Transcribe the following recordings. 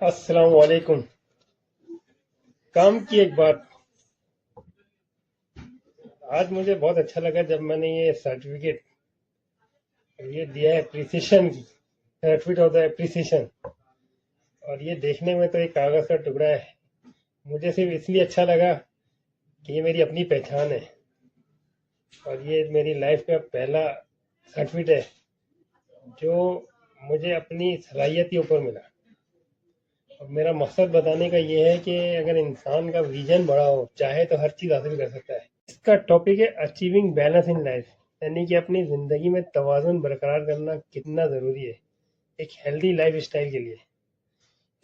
अस्सलाम वालेकुम। काम की एक बात, आज मुझे बहुत अच्छा लगा जब मैंने ये सर्टिफिकेट ये दिया है, precision certificate of the appreciation. और ये देखने में तो एक कागज का टुकड़ा है, मुझे सिर्फ इसलिए अच्छा लगा कि ये मेरी अपनी पहचान है और ये मेरी लाइफ का पहला सर्टिफिकेट है जो मुझे अपनी सलाहियत के ऊपर मिला। और मेरा मकसद बताने का ये है कि अगर इंसान का विजन बड़ा हो, चाहे तो हर चीज़ हासिल कर सकता है। इसका टॉपिक है अचीविंग बैलेंस इन लाइफ, यानी कि अपनी ज़िंदगी में तवाज़ुन बरकरार करना कितना ज़रूरी है एक हेल्दी लाइफ स्टाइल के लिए।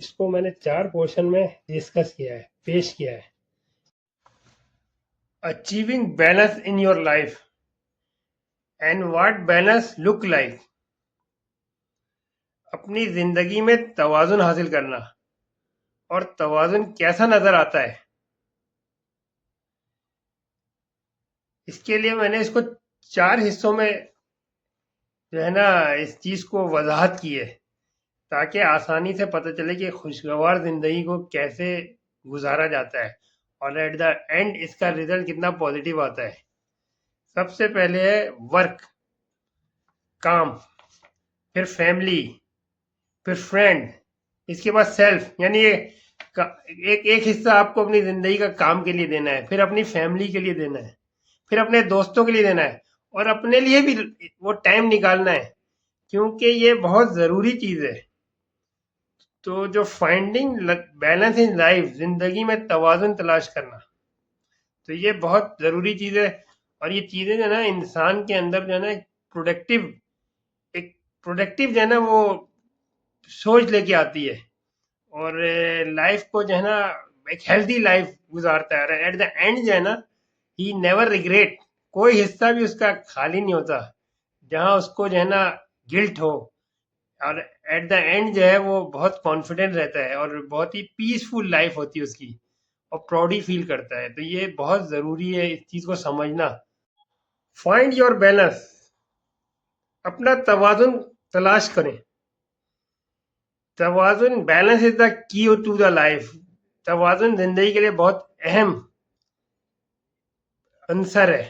इसको मैंने 4 पोर्शन में डिस्कस किया है, पेश किया है। Achieving balance in your life and what balance look like. अपनी ज़िंदगी में तवाज़ुन हासिल करना और तवाज़ुन कैसा नज़र आता है, इसके लिए मैंने इसको 4 हिस्सों में जो है ना इस चीज़ को वजाहत की है, ताकि आसानी से पता चले कि खुशगवार ज़िंदगी को कैसे गुजारा जाता है और एट द एंड इसका रिजल्ट कितना पॉजिटिव आता है। सबसे पहले है वर्क, काम, फिर फैमिली, फिर फ्रेंड, इसके बाद सेल्फ, यानी ये एक एक हिस्सा आपको अपनी ज़िंदगी का काम के लिए देना है, फिर अपनी फैमिली के लिए देना है, फिर अपने दोस्तों के लिए देना है और अपने लिए भी वो टाइम निकालना है, क्योंकि ये बहुत ज़रूरी चीज़ है। तो जो फाइंडिंग बैलेंस इन लाइफ, जिंदगी में तवाज़ुन तलाश करना, तो ये बहुत ज़रूरी चीज़ है। और ये चीज़ें जो है ना इंसान के अंदर जो है ना एक प्रोडक्टिव जो है ना वो सोच लेके आती है और लाइफ को जो है ना एक हेल्दी लाइफ गुजारता है। एट द एंड जो है ना ही नेवर रिग्रेट, कोई हिस्सा भी उसका खाली नहीं होता जहां उसको जो है ना गिल्ट हो। और एट द एंड जो है वो बहुत कॉन्फिडेंट रहता है और बहुत ही पीसफुल लाइफ होती है उसकी और प्राउडी फील करता है। तो ये बहुत ज़रूरी है इस चीज़ को समझना। फाइंड योर बैलेंस, अपना तवाज़ुन तलाश करें। तवाज़ुन, balance is the key to the life. तवाज़ुन जिंदगी के लिए बहुत अहम आंसर है।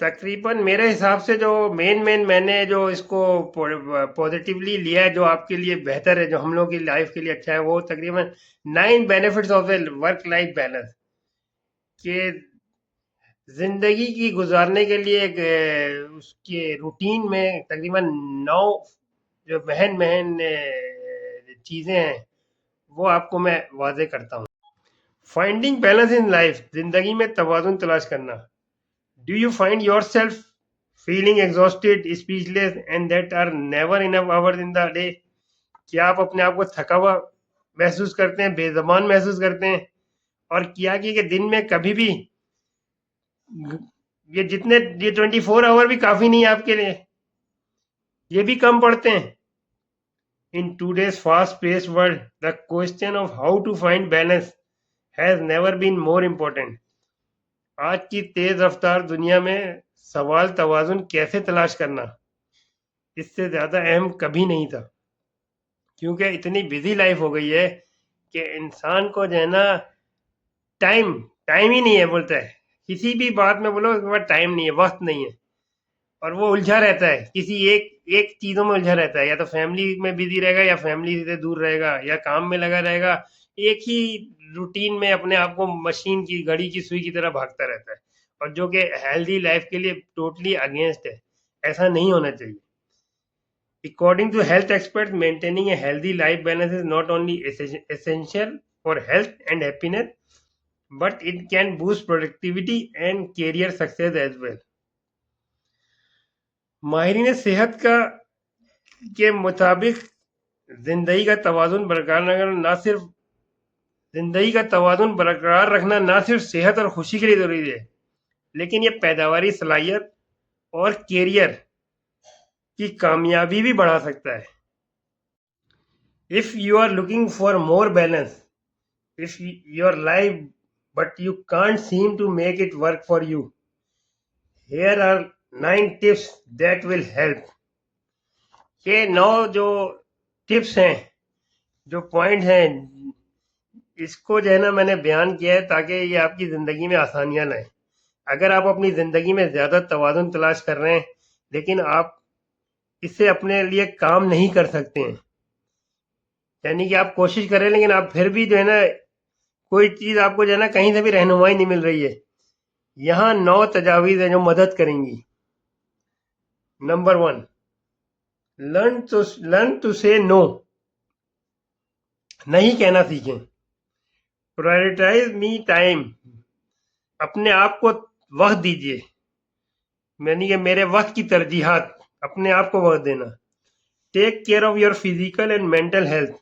तकरीबन मेरे हिसाब से जो मेन मैंने जो इसको पॉजिटिवली लिया है, जो आपके लिए बेहतर है, जो हम लोग की लाइफ के लिए अच्छा है, वो तकरीबन 9 benefits of A work life balance के जिंदगी की गुजारने के लिए एक उसके रूटीन में तकरीबन 9 जो महन चीजें हैं वो आपको मैं वाजे करता हूँ। फाइंडिंग बैलेंस इन लाइफ, जिंदगी में तवाज़ुन तलाश करना। Do you find yourself feeling exhausted, speechless and that are never enough hours in the day? क्या आप अपने आप को थका हुआ महसूस करते हैं, बेज़बान महसूस करते हैं और क्या कि दिन में कभी भी ये 24 आवर भी काफी नहीं है आपके लिए, ये भी कम पड़ते हैं? In today's fast paced world, the question of how to find balance has never been more important. आज की तेज रफ्तार दुनिया में सवाल तवाजुन कैसे तलाश करना इससे ज्यादा अहम कभी नहीं था, क्योंकि इतनी बिजी लाइफ हो गई है कि इंसान को जो है ना टाइम टाइम ही नहीं है। बोलता है किसी भी बात में बोलो उसके बाद टाइम नहीं है, वक्त नहीं है और वो उलझा रहता है किसी एक एक चीजों में उलझा रहता है। या तो फैमिली में बिजी रहेगा या फैमिली से दूर रहेगा या काम में लगा रहेगा, एक ही रूटीन में अपने आप को मशीन की घड़ी की सुई की तरह भागता रहता है, और जो कि हेल्दी लाइफ के लिए टोटली अगेंस्ट है। ऐसा नहीं होना चाहिए। According to health experts, maintaining a healthy life balance is not only essential for health and happiness, but it can boost productivity and career success as well. माहिरीन सेहत का के मुताबिक जिंदगी का तवाज़ुन बरकरार रखना ना सिर्फ सेहत और खुशी के लिए ज़रूरी है, लेकिन ये पैदावारी सलाहियत और कैरियर की कामयाबी भी बढ़ा सकता है। If you are looking for more balance if your life but you can't seem to make it work for you, here are 9 tips that will help। ये 9 जो टिप्स हैं जो पॉइंट है इसको जो है ना मैंने बयान किया है ताकि ये आपकी ज़िंदगी में आसानियाँ लाए। अगर आप अपनी ज़िंदगी में ज़्यादा तवाज़ुन तलाश कर रहे हैं लेकिन आप इससे अपने लिए काम नहीं कर सकते हैं, यानी कि आप कोशिश कर रहे हैं लेकिन आप फिर भी जो है ना कोई चीज़ आपको जो है ना कहीं से भी रहनुमाई नहीं मिल रही है, यहाँ 9 तजावीज़ हैं जो मदद करेंगी। Number 1, learn to say no. नहीं कहना सीखें। Prioritise me time. अपने आप को वक्त दीजिए, यानी कि मेरे वक्त की तरजीहात, अपने आप को वक्त देना। Take care of your physical and mental health.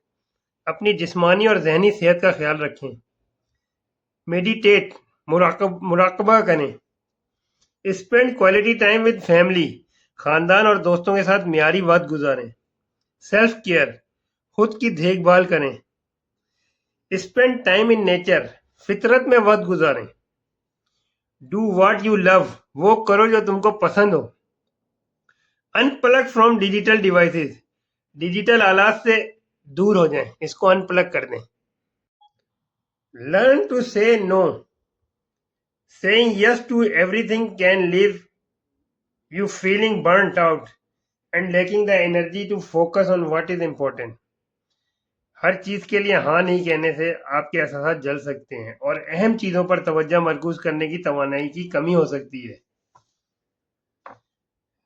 अपनी जिस्मानी और जहनी सेहत का ख्याल रखें। मेडिटेट, मुराकबा करें। Spend quality time with family. खानदान और दोस्तों के साथ म्यारी वक्त गुजारें। सेल्फ केयर, खुद की देखभाल करें। Spend time in nature. फितरत में वक्त गुजारें। Do what you love. वो करो जो तुमको पसंद हो। Unplug from digital devices. Digital आलात से दूर हो जाएं, इसको अनप्लग कर दें। Learn to say no. Saying yes to everything can leave you feeling burnt out and lacking the energy to focus on what is important. हर चीज के लिए हाँ नहीं कहने से आपके एहसास जल सकते हैं और अहम चीजों पर तवज्जो मरकूज करने की तवानाई की कमी हो सकती है।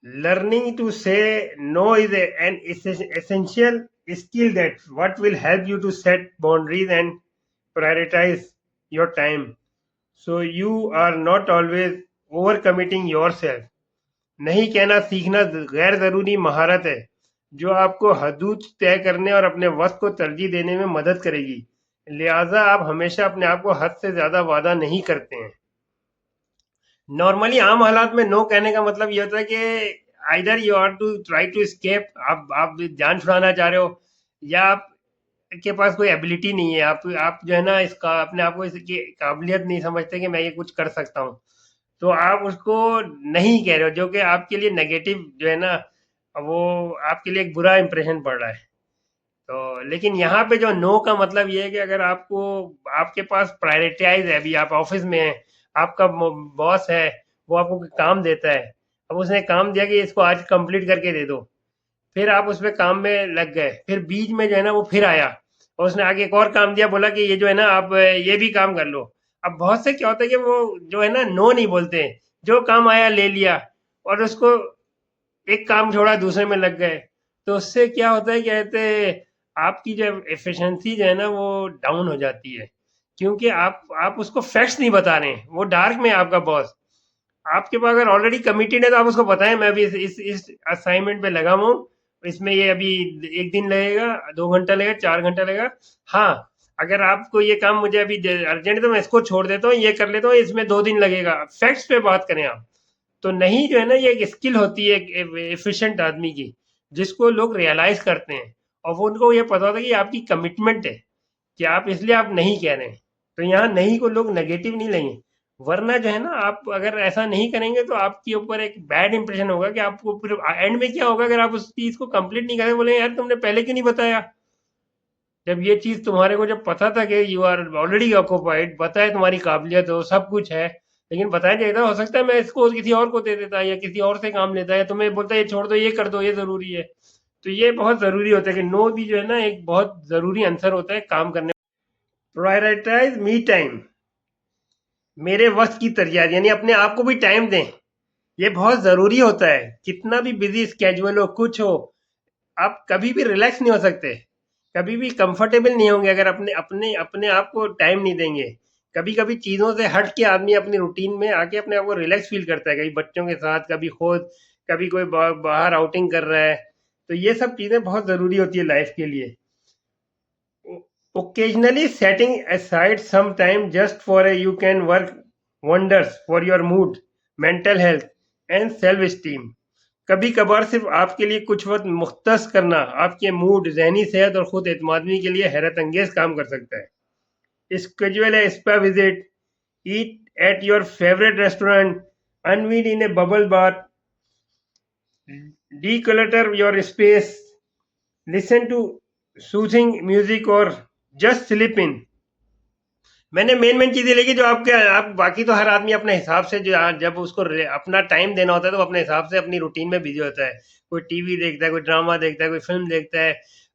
Learning to say no is an essential skill that what will help you to set boundaries and prioritize your time. So you are not always overcommitting yourself. नहीं कहना सीखना गैर जरूरी महारत है जो आपको हदूद तय करने और अपने वक्त को तरजीह देने में मदद करेगी। लिहाजा आप हमेशा अपने आप को हद से ज्यादा वादा नहीं करते हैं। नॉर्मली आम हालात में नो कहने का मतलब ये होता है कि either you are to try to escape, आप जान छुड़ाना चाह रहे हो, या आप के पास कोई एबिलिटी नहीं है, आप जो है ना इसका अपने आप को इसकी काबिलियत नहीं समझते कि मैं ये कुछ कर सकता हूँ, तो आप उसको नहीं कह रहे हो, जो कि आपके लिए नेगेटिव जो है ना वो आपके लिए एक बुरा इंप्रेशन पड़ रहा है। तो लेकिन यहाँ पे जो नो का मतलब ये है कि अगर आपको आपके पास प्रायोरिटाइज है, अभी आप ऑफिस में हैं, आपका बॉस है, वो आपको काम देता है, अब उसने काम दिया कि इसको आज कंप्लीट करके दे दो, फिर आप उसमें काम में लग गए, फिर बीच में जो है ना वो फिर आया और उसने आगे एक और काम दिया, बोला कि ये जो है ना आप ये भी काम कर लो। अब बहुत से क्या होता है कि वो जो है ना नो नहीं बोलते हैं, जो काम आया ले लिया और उसको एक काम छोड़ा दूसरे में लग गए, तो उससे क्या होता है कहते हैं आपकी जो एफिशिएंसी जो है ना वो डाउन हो जाती है, क्योंकि आप उसको फैक्ट्स नहीं बता रहे हैं, वो डार्क में है आपका बॉस। आपके पास अगर ऑलरेडी कमिटेड है तो आप उसको बताएं मैं अभी इस असाइनमेंट पे लगा हुआ हूँ, इसमें ये अभी 1 दिन लगेगा, 2 घंटा लगेगा, 4 घंटा लगेगा। हाँ, अगर आपको ये काम मुझे अभी अर्जेंट है तो मैं इसको छोड़ देता हूँ, ये कर लेता हूँ, इसमें 2 दिन लगेगा। फैक्ट्स पे बात करें आप। तो नहीं जो है ना ये एक स्किल होती है एक एफिशिएंट आदमी की, जिसको लोग रियलाइज करते हैं और वो उनको ये पता होता है कि आपकी कमिटमेंट है कि आप इसलिए आप नहीं कह रहे हैं। तो यहाँ नहीं को लोग नेगेटिव नहीं लेंगे, वरना जो है ना आप अगर ऐसा नहीं करेंगे तो आपके ऊपर एक बैड इंप्रेशन होगा कि आपको फिर एंड में क्या होगा, अगर आप उस चीज को कंप्लीट नहीं करें, बोले यार तुमने पहले क्यों नहीं बताया, जब ये चीज तुम्हारे को जब पता था कि यू आर ऑलरेडी ऑक्युपाइड, पता है तुम्हारी काबिलियत हो सब कुछ है, लेकिन बताया जाए हो सकता है मैं इसको किसी और को दे देता या किसी और से काम लेता है, तुम्हें बोलता है ये छोड़ दो, ये कर दो, ये जरूरी है। तो ये बहुत जरूरी होता है कि नो भी जो है ना एक बहुत जरूरी आंसर होता है काम करने। Prioritise me time. मेरे वक्त की तरजीह, यानी अपने आप को भी टाइम दें, ये बहुत जरूरी होता है। कितना भी बिजी स्केजुअल हो कुछ हो, आप कभी भी रिलैक्स नहीं हो सकते, कभी भी कंफर्टेबल नहीं होंगे अगर अपने अपने अपने आप को टाइम नहीं देंगे। कभी कभी चीजों से हट के आदमी अपनी रूटीन में आके अपने आप को रिलैक्स फील करता है, कभी बच्चों के साथ, कभी खुद, कभी कोई बाहर आउटिंग कर रहा है। तो ये सब चीजें बहुत जरूरी होती है लाइफ के लिए। Occasionally setting aside some time just for a you can work wonders for your mood, mental health and self-esteem. कभी कभार सिर्फ आपके लिए कुछ वक्त मुख्तस करना आपके मूड, जहनी सेहत और खुद एतमादनी के लिए हैरत अंगेज काम कर सकता है। Schedule a spa visit, eat at your favorite restaurant, unwind in a bubble bath, declutter your space, listen to soothing music और जस्ट स्लिप इन। मैंने मेन मेन चीजें लिखी जो आपके आप बाकी तो हर आदमी अपने हिसाब से जो जब उसको अपना टाइम देना होता है तो वो अपने हिसाब से अपनी रूटीन में बिजी होता है। कोई टीवी देखता है, कोई ड्रामा देखता है, कोई फिल्म देखता है,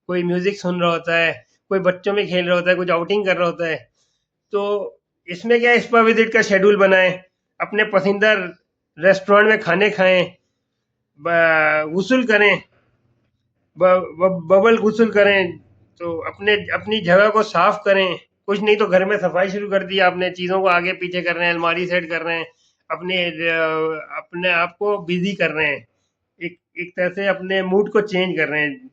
कोई म्यूजिक सुन रहा होता है, कोई बच्चों में खेल रहा होता है, कुछ आउटिंग कर रहा होता है। तो इसमें क्या स्पा विजिट का शेड्यूल बनाएं, अपने पसंदीदा रेस्टोरेंट में खाने खाएं, गुसल करें, बबल गुसल करें, तो अपने अपनी जगह को साफ करें। कुछ नहीं तो घर में सफाई शुरू कर दी आपने, चीजों को आगे पीछे कर रहे हैं, अलमारी सेट कर रहे हैं, अपने अपने आप को बिजी कर रहे हैं, एक एक तरह से अपने मूड को चेंज कर रहे हैं।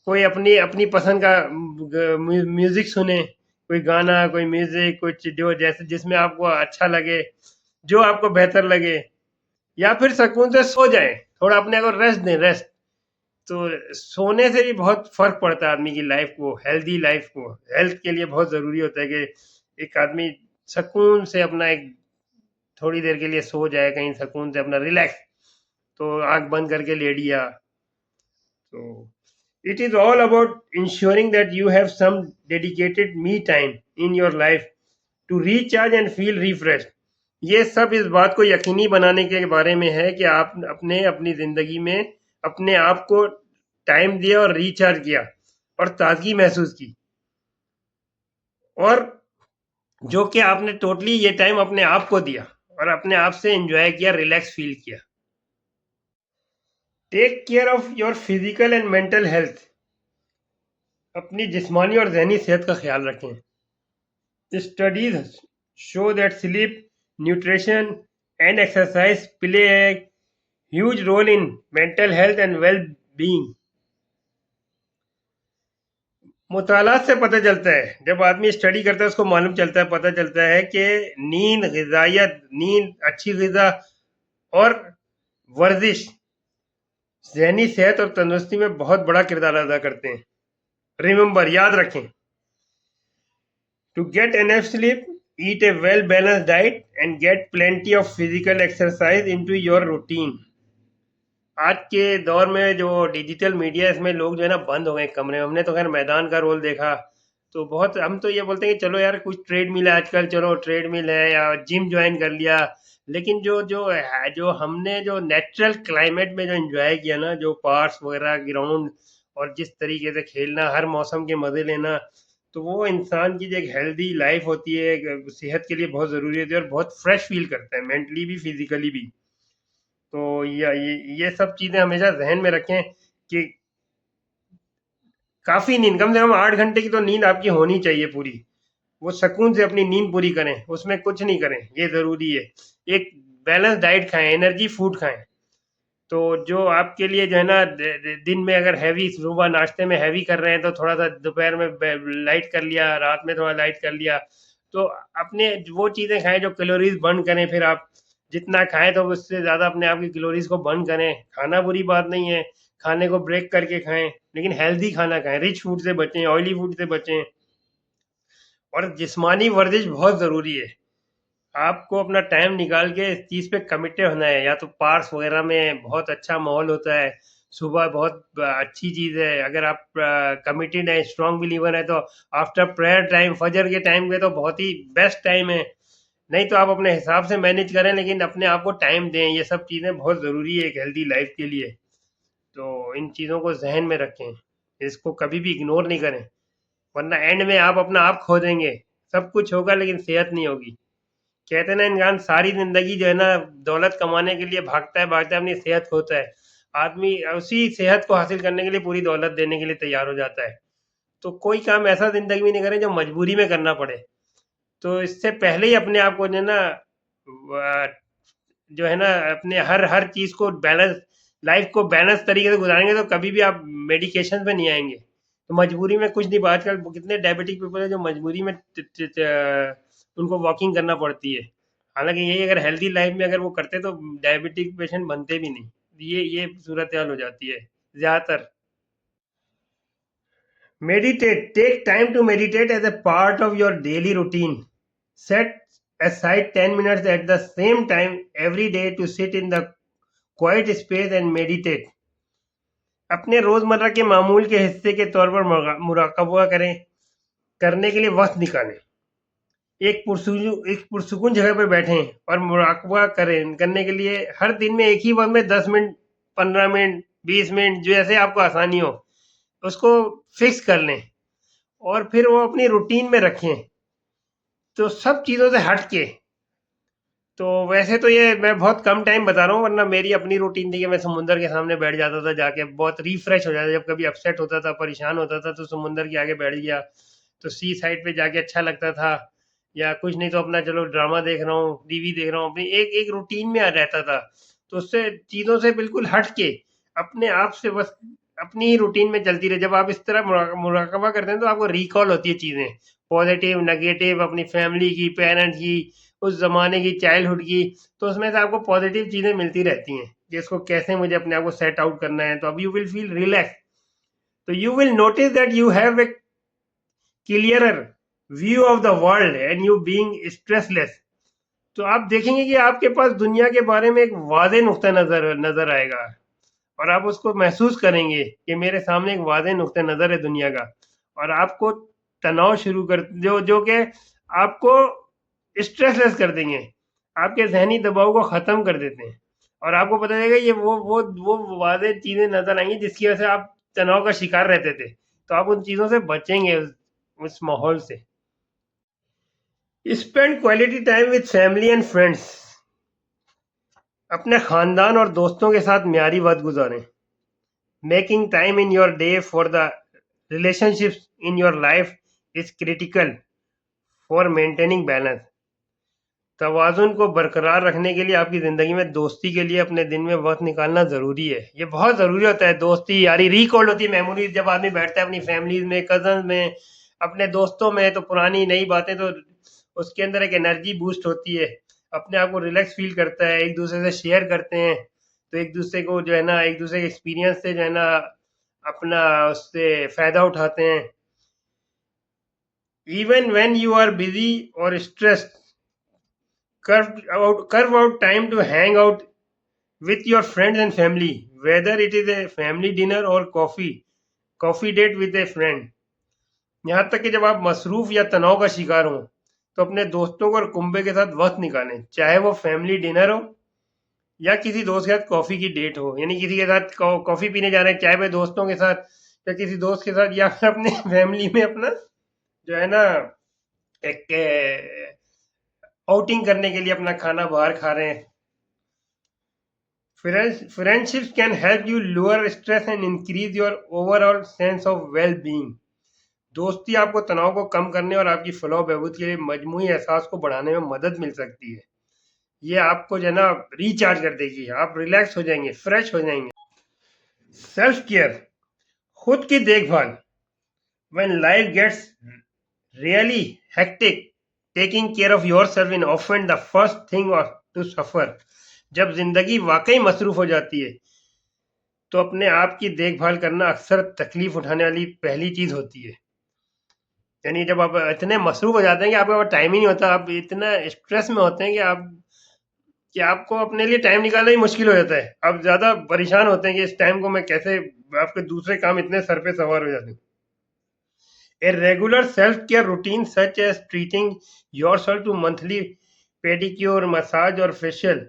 कोई अपनी अपनी पसंद का म्यूजिक सुने, कोई गाना, कोई म्यूजिक, कुछ जो जैसे जिसमें आपको अच्छा लगे, जो आपको बेहतर लगे, या फिर सुकून से सो जाए, थोड़ा अपने को रेस्ट दें, रेस्ट। तो सोने से भी बहुत फर्क पड़ता है आदमी की लाइफ को, हेल्दी लाइफ को, हेल्थ के लिए बहुत जरूरी होता है कि एक आदमी सुकून से अपना एक थोड़ी देर के लिए सो जाए, कहीं सुकून से अपना रिलैक्स, तो आंख बंद करके लेट गया। तो it is all about ensuring that you have some dedicated me time in your life to recharge and feel refreshed. ये सब इस बात को यकीनी बनाने के बारे में है कि आप अपने अपनी जिंदगी में अपने आप को टाइम दिया और रिचार्ज किया और ताजगी महसूस की, और जो कि आपने टोटली ये टाइम अपने आप को दिया और अपने आप से एंजॉय किया, रिलैक्स फील किया। Take care of your physical and mental health. अपनी जिस्मानी और जहनी सेहत का ख्याल रखें। Studies show that sleep, nutrition, and exercise play a huge role in mental health and well-being. मुतालात से पता चलता है, जब आदमी स्टडी करता है उसको मालूम चलता है, पता चलता है कि नींद, ग़िज़ायत, नींद, अच्छी ग़िज़ा और वर्जिश ज़हनी सेहत और तंदुरुस्ती में बहुत बड़ा किरदार अदा करते हैं। रिमेंबर, याद रखें, to get enough sleep, eat a well balanced diet and get plenty of physical exercise into your routine. आज के दौर में जो डिजिटल मीडिया है, इसमें लोग जो है ना बंद हो गए कमरे में। हमने तो खैर मैदान का रोल देखा, तो बहुत हम तो ये बोलते हैं कि चलो यार कुछ ट्रेड मिल है आजकल, चलो ट्रेड मिल है या जिम ज्वाइन कर लिया। लेकिन जो जो है, जो हमने जो नेचुरल क्लाइमेट में जो एंजॉय किया ना, जो पार्क्स वगैरह, ग्राउंड, और जिस तरीके से खेलना, हर मौसम के मजे लेना, तो वो इंसान की जो एक हेल्दी लाइफ होती है, एक सेहत के लिए बहुत ज़रूरी होती है और बहुत फ्रेश फील करता है, मेंटली भी फिजिकली भी। तो ये सब चीज़ें हमेशा जहन में रखें कि काफ़ी नींद, कम से कम 8 घंटे की तो नींद आपकी होनी चाहिए पूरी। वो सुकून से अपनी नींद पूरी करें, उसमें कुछ नहीं करें, ये ज़रूरी है। एक बैलेंस डाइट खाएं, एनर्जी फूड खाएं, तो जो आपके लिए जो है ना, दिन में अगर हैवी, सुबह नाश्ते में हैवी कर रहे हैं तो थोड़ा सा दोपहर में लाइट कर लिया, रात में थोड़ा लाइट कर लिया। तो अपने वो चीज़ें खाएं जो कैलोरीज बर्न करें, फिर आप जितना खाएं तो उससे ज़्यादा अपने आप की कैलोरीज को बर्न करें। खाना बुरी बात नहीं है, खाने को ब्रेक करके खाएं, लेकिन हेल्दी खाना खाएं, रिच फूड से बचें, ऑयली फूड से बचें, और जिस्मानी वर्जिश बहुत ज़रूरी है। आपको अपना टाइम निकाल के इस चीज़ पे कमिटेड होना है। या तो पार्क्स वगैरह में बहुत अच्छा माहौल होता है, सुबह बहुत अच्छी चीज़ है। अगर आप कमिटेड है, स्ट्रांग बिलीवर है, तो आफ्टर प्रेयर टाइम, फजर के टाइम पे तो बहुत ही बेस्ट टाइम है। नहीं तो आप अपने हिसाब से मैनेज करें, लेकिन अपने आप को टाइम दें। ये सब चीज़ें बहुत ज़रूरी है एक हेल्दी लाइफ के लिए। तो इन चीज़ों को जहन में रखें, इसको कभी भी इग्नोर नहीं करें, वरना एंड में आप अपना आप खो देंगे। सब कुछ होगा लेकिन सेहत नहीं होगी। कहते हैं ना, इंसान सारी जिंदगी जो है ना दौलत कमाने के लिए भागता है, अपनी सेहत खोता है। आदमी उसी सेहत को हासिल करने के लिए पूरी दौलत देने के लिए तैयार हो जाता है। तो कोई काम ऐसा जिंदगी में नहीं करें जो मजबूरी में करना पड़े। तो इससे पहले ही अपने आप को जो है ना, जो है ना, अपने हर हर चीज को बैलेंस, लाइफ को बैलेंस तरीके से गुजारेंगे तो कभी भी आप मेडिकेशन पे नहीं आएंगे। तो मजबूरी में कुछ नहीं, आजकल कितने डायबिटिक पीपल है जो मजबूरी में उनको वॉकिंग करना पड़ती है। हालांकि यही अगर हेल्दी लाइफ में अगर वो करते तो डायबिटिक पेशेंट बनते भी नहीं। ये सूरत हाल हो जाती है ज्यादातर। Meditate. Take time to meditate as a part of your daily routine. Set aside 10 minutes at the same time every day to sit in the quiet space and meditate. अपने रोजमर्रा के मामूल के हिस्से के तौर पर मुराकबा करें, करने के लिए वक्त निकालें। एक पुरसुकून जगह पे बैठें और मुराकबा करें, करने के लिए हर दिन में एक ही वक्त में 10 मिनट, 15 मिनट, 20 मिनट, जो ऐसे आपको आसानी हो उसको फिक्स कर लें और फिर वो अपनी रूटीन में रखें। तो सब चीज़ों से हट के, तो वैसे तो ये मैं बहुत कम टाइम बता रहा हूँ, वरना मेरी अपनी रूटीन थी कि मैं समुंदर के सामने बैठ जाता था, जाके बहुत रिफ्रेश हो जाता। जब कभी अपसेट होता था, परेशान होता था, तो समुंदर के आगे बैठ गया, तो सी साइड पे जाके अच्छा लगता था। या कुछ नहीं तो अपना चलो ड्रामा देख रहा हूँ, टीवी देख रहा हूँ, अपनी एक एक रूटीन में आ रहता था। तो उससे चीज़ों से बिल्कुल हट के अपने आप से बस अपनी ही रूटीन में चलती रहे। जब आप इस तरह मुराकबा करते हैं तो आपको रिकॉल होती है चीज़ें, पॉजिटिव नेगेटिव, अपनी फैमिली की, पेरेंट्स की, उस ज़माने की, चाइल्डहुड की। तो उसमें से आपको पॉजिटिव चीज़ें मिलती रहती हैं कि इसको कैसे मुझे अपने आप को सेट आउट करना है। तो अब यू विल फील रिलैक्स, तो you will notice that you have a clearer view of the world and you being stressless. तो आप देखेंगे कि आपके पास दुनिया के बारे में एक वाज़ेह नुक्ता नज़र नज़र आएगा और आप उसको महसूस करेंगे कि मेरे सामने एक वाज़ेह नुक्ता नज़र है दुनिया का। और आपको तनाव शुरू कर जो जो कि आपको स्ट्रेसलेस कर देंगे, आपके ज़हनी दबाव को ख़त्म कर देते हैं। और आपको पता चलेगा ये वो वाज़ेह चीज़ें नज़र आएँगी जिसकी वजह से आप तनाव का शिकार रहते थे। तो आप उन चीज़ों से बचेंगे, उस माहौल से। Spend quality time with family and friends. अपने खानदान और दोस्तों के साथ म्यारी वक्त गुजारें। Making time in your day for the relationships in your life is critical for maintaining balance। तवाज़ुन को बरकरार रखने के लिए आपकी ज़िंदगी में दोस्ती के लिए अपने दिन में वक्त निकालना ज़रूरी है। ये बहुत ज़रूरी होता है, दोस्ती यारी रिकॉल होती है मेमोरीज। जब आदमी बैठता है अपनी फैमिलीज में, कजन में, अपने दोस्तों में, तो पुरानी नई बातें, तो उसके अंदर एक एनर्जी बूस्ट होती है, अपने आप को रिलैक्स फील करता है, एक दूसरे से शेयर करते हैं। तो एक दूसरे को जो है ना, एक दूसरे के एक्सपीरियंस से जो है ना अपना उससे फ़ायदा उठाते हैं। Even when you are busy or stressed, carve out time to hang out with your friends and family, whether it is a family dinner or coffee date with a friend। यहाँ तक कि जब आप मसरूफ या तनाव का शिकार हो तो अपने दोस्तों को और कुंबे के साथ वक्त निकालें, चाहे वो फैमिली डिनर हो या किसी दोस्त के साथ कॉफी की डेट हो। यानी किसी के साथ कॉफी पीने जा रहे हैं, चाहे वह दोस्तों के साथ या किसी दोस्त के साथ, या फिर अपने फैमिली में अपना जो है ना एक आउटिंग करने के लिए अपना खाना बाहर खा रहे हैं। Friendships can help you lower stress and increase your overall sense of well being. दोस्ती आपको तनाव को कम करने और आपकी फलाह बहबूद के लिए मजमूई एहसास को बढ़ाने में मदद मिल सकती है। ये आपको जो है ना रिचार्ज कर देगी, आप रिलैक्स हो जाएंगे, फ्रेश हो जाएंगे। सेल्फ केयर, खुद की देखभाल। When life gets really hectic, taking care of yourself is often the first thing to suffer। जब जिंदगी वाकई मसरूफ हो जाती है तो अपने आप की देखभाल करना अक्सर तकलीफ उठाने वाली पहली चीज होती है। यानी जब आप इतने मसरूफ हो जाते हैं कि आपके पास टाइम ही नहीं होता, आप इतना स्ट्रेस में होते हैं कि आपको अपने लिए टाइम निकालना ही मुश्किल हो जाता है। आप ज्यादा परेशान होते हैं कि इस टाइम को मैं कैसे, आपके दूसरे काम इतने सर पे सवार हो जाते हैं। A regular self-care routine such as treating yourself to monthly pedicure, massage or facial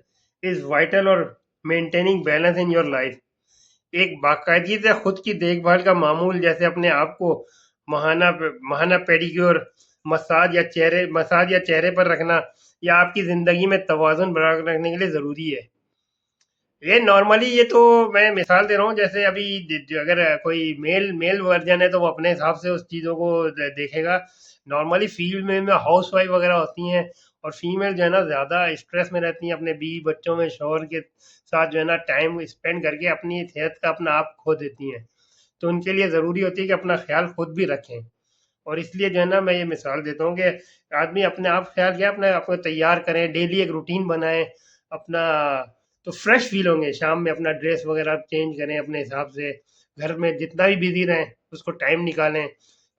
is vital or maintaining balance in your life। एक बाकायदगी से खुद की देखभाल का मामूल, जैसे अपने आप को महाना महाना पेडिक्योर, मसाज या चेहरे पर रखना, या आपकी ज़िंदगी में तवाज़ुन बरकरार रखने के लिए ज़रूरी है। ये नॉर्मली, ये तो मैं मिसाल दे रहा हूँ, जैसे अभी अगर कोई मेल मेल वर्जन है तो वो अपने हिसाब से उस चीज़ों को देखेगा। नॉर्मली फील्ड में हाउस वाइफ वगैरह होती हैं और फीमेल जो है ना ज़्यादा स्ट्रेस में रहती हैं, अपने बीवी बच्चों में, शौहर के साथ जो है ना टाइम स्पेंड करके अपनी सेहत का अपना आप खो देती हैं। तो उनके लिए ज़रूरी होती है कि अपना ख्याल खुद भी रखें। और इसलिए जो है ना मैं ये मिसाल देता हूँ कि आदमी अपने आप ख्याल किया, अपने आप को तैयार करें, डेली एक रूटीन बनाएं अपना, तो फ्रेश फील होंगे। शाम में अपना ड्रेस वगैरह चेंज करें अपने हिसाब से, घर में जितना भी बिजी रहें उसको टाइम निकालें।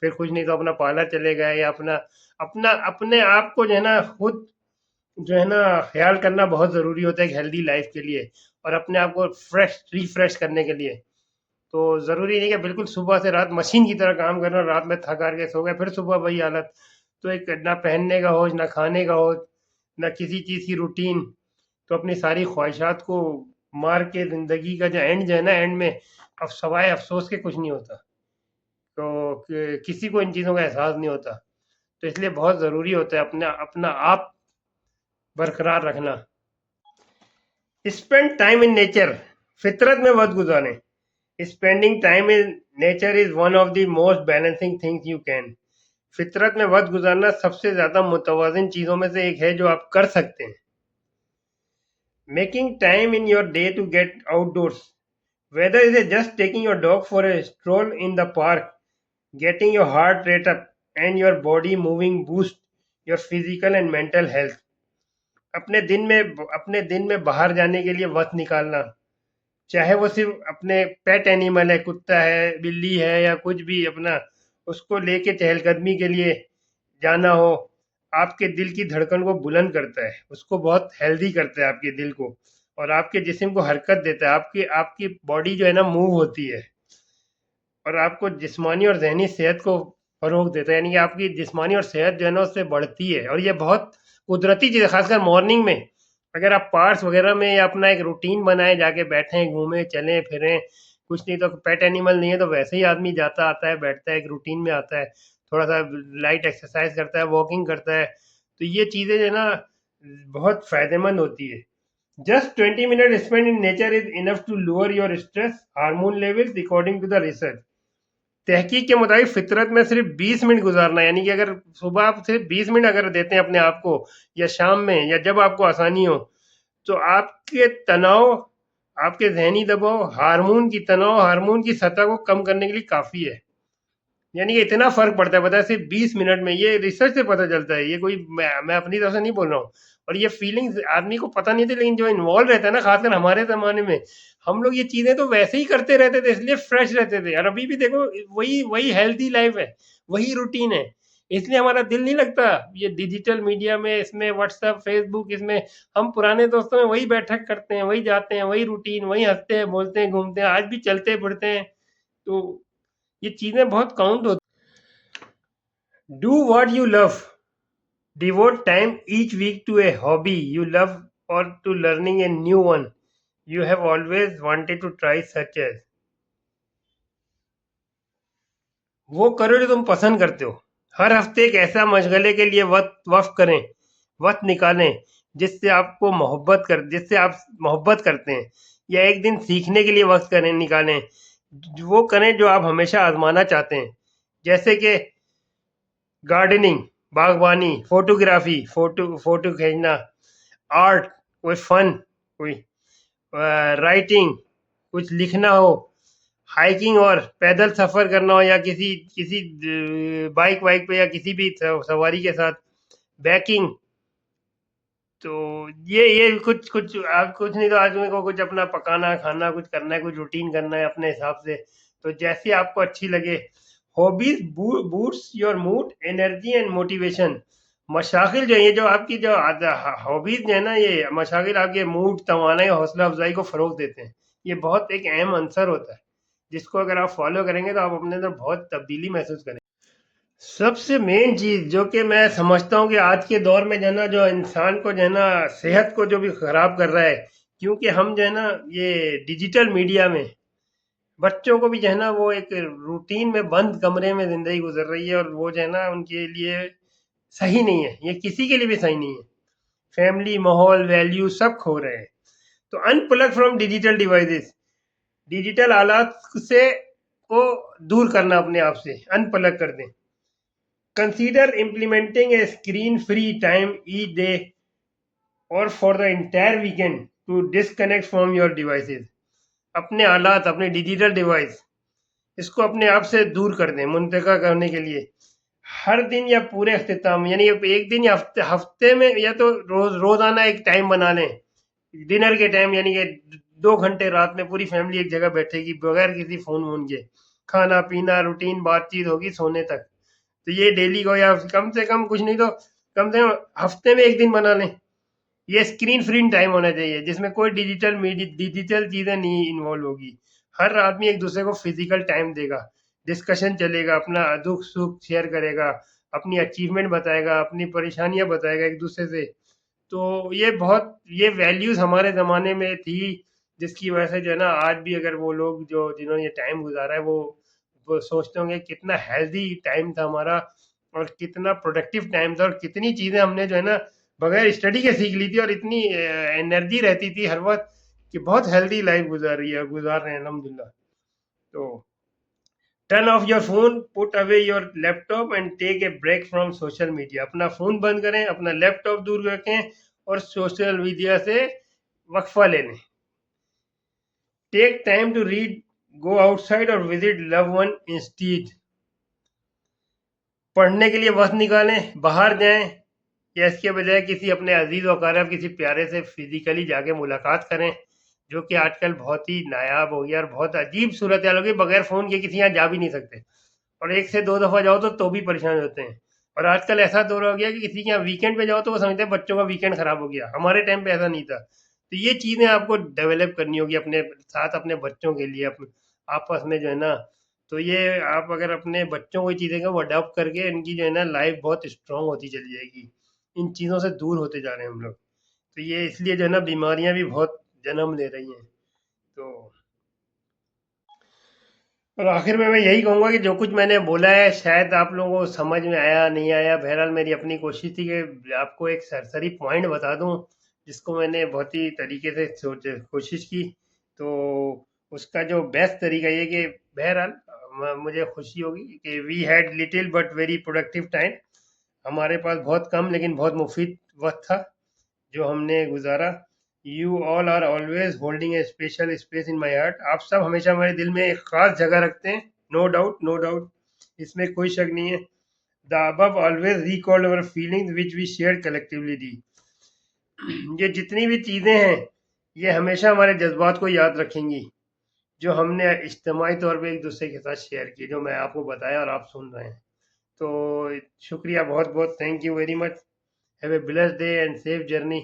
फिर कुछ नहीं तो अपना पार्लर चले गए, या अपना अपना अपने आप को जो है ना खुद जो है ना ख्याल करना बहुत ज़रूरी होता है एक हेल्दी लाइफ के लिए और अपने आप को फ्रेश रिफ्रेश करने के लिए। तो ज़रूरी नहीं कि बिल्कुल सुबह से रात मशीन की तरह काम करना, रात में थक हार के सो गए फिर सुबह वही हालत। तो एक ना पहनने का होश, ना खाने का होश, ना किसी चीज़ की रूटीन। तो अपनी सारी ख्वाहिशात को मार के ज़िंदगी का जो एंड जो है ना, एंड में अब सवाए अफसोस के कुछ नहीं होता। तो किसी को इन चीज़ों का एहसास नहीं होता। तो इसलिए बहुत ज़रूरी होता है अपना अपना आप बरकरार रखना। स्पेंड टाइम इन नेचर, फितरत में वक्त गुजारें। Spending time in nature is one of the most balancing things you can. फितरत में वक्त गुजारना सबसे ज्यादा मुतवाजिन चीजों में से एक है जो आप कर सकते हैं। Making time in your day to get outdoors, whether it is just taking your dog for a stroll in the park, getting your heart rate up and your body moving boost your physical and mental health। अपने दिन में बाहर जाने के लिए वक्त निकालना, चाहे वो सिर्फ अपने पेट एनिमल है, कुत्ता है, बिल्ली है, या कुछ भी अपना, उसको लेके चहलकदमी के लिए जाना हो। आपके दिल की धड़कन को बुलंद करता है, उसको बहुत हेल्दी करता है आपके दिल को, और आपके जिस्म को हरकत देता है। आपकी आपकी बॉडी जो है ना मूव होती है, और आपको जिस्मानी और जहनी सेहत को फरोग देता है। यानी कि आपकी जिस्मानी और सेहत जो है ना उससे बढ़ती है, और ये बहुत कुदरती चीज़ है। खासकर मॉर्निंग में अगर आप पार्क्स वगैरह में या अपना एक रूटीन बनाए, जाके बैठें, घूमें, चलें फिरें, कुछ नहीं तो पेट एनिमल नहीं है तो वैसे ही आदमी जाता आता है, बैठता है, एक रूटीन में आता है, थोड़ा सा लाइट एक्सरसाइज करता है, वॉकिंग करता है। तो ये चीज़ें जो है ना बहुत फायदेमंद होती है। Just 20 minute spend in nature is enough to lower your stress hormone levels according to the research. तहकीक के मुताबिक फितरत में सिर्फ 20 मिनट गुजारना, यानी कि अगर सुबह आप सिर्फ 20 मिनट अगर देते हैं अपने आप को, या शाम में, या जब आपको आसानी हो, तो आपके तनाव, आपके जहनी दबाव, हार्मोन की सतह को कम करने के लिए काफ़ी है। यानी कि इतना फर्क पड़ता है, पता है, सिर्फ 20 मिनट में। ये रिसर्च से पता चलता है, ये कोई मैं अपनी तरफ से नहीं बोल रहा हूँ। और ये फीलिंग्स आदमी को पता नहीं थी, लेकिन जो इन्वॉल्व रहता है ना, खासकर हमारे ज़माने में, हम लोग ये चीज़ें तो वैसे ही करते रहते थे, इसलिए फ्रेश रहते थे। और अभी भी देखो वही वही हेल्थी लाइफ है, वही रूटीन है, इसलिए हमारा दिल नहीं लगता ये डिजिटल मीडिया में, इसमें व्हाट्सएप, फेसबुक, इसमें। हम पुराने दोस्तों में वही बैठक करते हैं, वही जाते हैं, वही रूटीन, वही हंसते हैं, बोलते हैं, घूमते हैं, आज भी चलते फिरते हैं। तो ये चीज़ें बहुत काउंट होती। Do what you love. Devote time each week to a hobby you love or to learning a new one you have always wanted to try, such as। वो करो जो तुम पसंद करते हो। हर हफ्ते एक ऐसा मशगले के लिए वक्त निकालें जिससे आप मोहब्बत करते हैं, या एक दिन सीखने के लिए निकालें। वो करें जो आप हमेशा आजमाना चाहते हैं, जैसे कि गार्डनिंग, बागवानी, फोटोग्राफी, फोटो खींचना, आर्ट, कोई फन, कोई राइटिंग, कुछ लिखना हो, हाइकिंग और पैदल सफर करना हो, या किसी किसी बाइक वाइक पे, या किसी भी सवारी के साथ, बैकिंग। तो ये कुछ कुछ आप कुछ नहीं तो आदमी को कुछ अपना पकाना खाना कुछ करना है, कुछ रूटीन करना है अपने हिसाब से, तो जैसी आपको अच्छी लगे। Hobbies boost your mood, energy and motivation. मशागिल जो है, ये जो आपकी जो हॉबीज है ना, ये मशागिल आपके मूड, तवानाई, हौसला अफजाई को फरोग देते हैं। ये बहुत एक अहम अंसर होता है, जिसको अगर आप फॉलो करेंगे तो आप अपने अंदर बहुत तब्दीली महसूस करेंगे। सबसे मेन चीज जो कि मैं समझता हूँ कि आज के दौर में जो है ना, जो इंसान को जो है ना सेहत को जो भी खराब कर रहा है, क्योंकि हम जो है ना ये डिजिटल मीडिया में, बच्चों को भी जो है ना वो एक रूटीन में बंद कमरे में जिंदगी गुजर रही है, और वो जो है ना उनके लिए सही नहीं है, ये किसी के लिए भी सही नहीं है। फैमिली, माहौल, वैल्यू सब खो रहे हैं। तो unplug from digital devices, digital आलात से को दूर करना, अपने आप से अनप्लग कर दें। Consider implementing a screen-free time each day or for the entire weekend to disconnect from your devices। अपने आलात, अपने डिजिटल डिवाइस, इसको अपने आप से दूर कर दें। मुंतका करने के लिए हर दिन या पूरे अख्तिताम, यानी एक दिन या हफ्ते में, या तो रोजाना एक टाइम बना लें, डिनर के टाइम, यानी कि 2 घंटे रात में पूरी फैमिली एक जगह बैठेगी बगैर किसी फोन वोन के, खाना पीना, रूटीन, बातचीत होगी सोने तक। तो ये डेली को, या कम से कम कुछ नहीं तो कम से कम हफ्ते में एक दिन बना लें। ये स्क्रीन फ्री टाइम होना चाहिए, जिसमें कोई डिजिटल चीजें नहीं इन्वॉल्व होगी। हर आदमी एक दूसरे को फिजिकल टाइम देगा, डिस्कशन चलेगा, अपना दुख सुख शेयर करेगा, अपनी अचीवमेंट बताएगा, अपनी परेशानियां बताएगा एक दूसरे से। तो ये वैल्यूज हमारे जमाने में थी, जिसकी वजह से जो है ना आज भी अगर वो लोग जो जिन्होंने ये टाइम गुजारा है वो सोचते होंगे कितना हेल्दी टाइम था हमारा, और कितना प्रोडक्टिव टाइम था, और कितनी चीजें हमने जो है ना बगैर स्टडी के सीख ली थी, और इतनी एनर्जी रहती थी हर वक्त कि बहुत हेल्दी लाइफ गुजार रहे हैं अल्हम्दुलिल्लाह। तो turn off your phone, put away your laptop and take a break from social media. अपना फोन बंद करें, अपना लैपटॉप दूर रखें, और सोशल मीडिया से वक्फा ले लें। Take time to read, go outside और विजिट लव वन इंस्टीड। पढ़ने के लिए वक्त निकालें, बाहर जाएं, या इसके बजाय किसी अपने अजीज वकारा किसी प्यारे से फिजिकली जाके मुलाकात करें, जो कि आजकल बहुत ही नायाब हो गया और बहुत अजीब सूरत हाल हो गई। बगैर फोन के किसी यहाँ जा भी नहीं सकते, और एक से दो दफा जाओ तो भी परेशान होते हैं। और आजकल ऐसा दौर हो गया कि किसी के यहाँ वीकेंड पे जाओ तो वो समझते हैं बच्चों का वीकेंड खराब हो गया। हमारे टाइम पे ऐसा नहीं था। तो ये चीजें आपको डेवलप करनी होगी अपने साथ, अपने बच्चों के लिए, आपस में जो है ना। तो ये आप अगर अपने बच्चों को ये चीजें को अडॉप्ट करके, इनकी जो है ना लाइफ बहुत स्ट्रांग होती चली जाएगी। इन चीजों से दूर होते जा रहे हैं हम लोग। तो ये इसलिए जो है ना बीमारियां भी बहुत जन्म ले रही हैं। तो और आखिर में मैं यही कहूँगा कि जो कुछ मैंने बोला है शायद आप लोगों को समझ में आया नहीं आया, बहरहाल मेरी अपनी कोशिश थी कि आपको एक सरसरी पॉइंट बता दूं, जिसको मैंने बहुत ही तरीके से सोच कोशिश की। तो उसका जो बेस्ट तरीका ये कि बहरहाल मुझे खुशी होगी कि we had little but very productive time. हमारे पास बहुत कम लेकिन बहुत मुफीद वक्त था जो हमने गुजारा। You all are always holding a special space in my heart. आप सब हमेशा हमारे दिल में एक खास जगह रखते हैं, नो डाउट, नो डाउट, इसमें कोई शक नहीं है। The above always recalled our feelings which we share collectively दी। ये जितनी भी चीज़ें हैं ये हमेशा हमारे जज्बात को याद रखेंगी, जो हमने इज्तमाही तौर पे एक दूसरे के साथ शेयर किए, जो मैं आपको बताया और आप सुन रहे हैं। तो शुक्रिया, बहुत बहुत thank you very much. Have a blessed day and safe journey.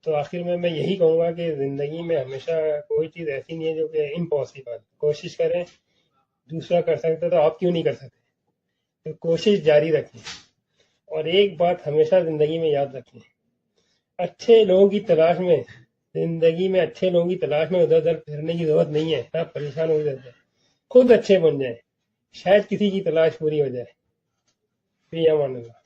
तो आखिर में मैं यही कहूँगा कि ज़िंदगी में हमेशा कोई चीज़ ऐसी नहीं है जो कि इम्पॉसिबल। कोशिश करें, दूसरा कर सकते तो आप क्यों नहीं कर सकते। तो कोशिश जारी रखें, और एक बात हमेशा ज़िंदगी में याद रखें, अच्छे लोगों की तलाश में, ज़िंदगी में अच्छे लोगों की तलाश में उधर उधर फिरने की ज़रूरत नहीं है। आप परेशान हो जाते हैं, खुद अच्छे बन जाए, शायद किसी की तलाश पूरी हो जाए। फिर अमान अल्लाह।